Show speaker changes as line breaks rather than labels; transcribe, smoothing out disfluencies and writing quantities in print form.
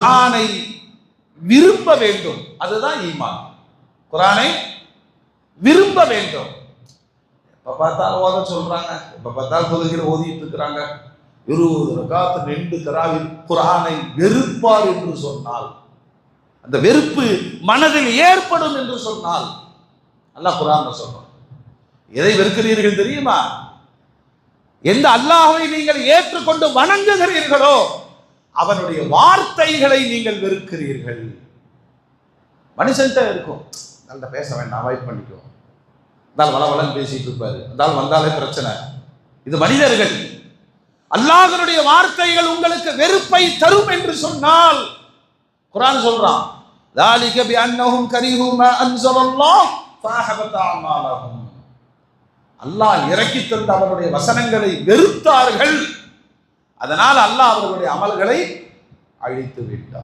குர்ஆனை விரும்ப வேண்டும். அதுதான் ஈமான். குர்ஆனை விரும்ப வேண்டும். எப்ப பார்த்தாலும் ஓத சொல்றாங்க, எப்ப பார்த்தாலும் தொழுகையில ஓதிட்டு இருக்கிறாங்க. 20 ரகாத் 2 தராவில் குர்ஆனை வெறுப்பார் என்று சொன்னால், அந்த வெறுப்பு மனதில் ஏற்படும் என்று சொன்னால், அல்லாஹ் குர்ஆன்ல சொல்றான். எதை வெறுக்கிறீர்கள் தெரியுமா? எந்த அல்லாஹ்வை நீங்கள் ஏற்றுக்கொண்டு வணங்குகிறீர்களோ அவனுடைய வார்த்தைகளை நீங்கள் வெறுக்கிறீர்கள். மனுஷன்கிட்ட இருக்கும், நல்ல பேச வேண்டாம், அவாய்ட் பண்ணிக்குவோம். இருந்தால் வளவளன்னு பேசிட்டு இருப்பாரு, இருந்தால் வந்தாலே பிரச்சனை. இது மனிதர்கள். அல்லாஹ்வுடைய வார்த்தைகள் உங்களுக்கு வெறுப்பை தரும் என்று சொன்னால், குர்ஆன் சொல்றான், ذَلِكَ بِأَنَّهُمْ كَرِهُوا مَا أَنزَلَ اللَّهُ فَأَحْبَطَ أَعْمَالَهُم. அல்லாஹ் இறக்கி தந்த அவருடைய வசனங்களை வெறுத்தார்கள், அதனால் அல்லாஹ் அவர்களுடைய அமல்களை அழித்து விட்டார்.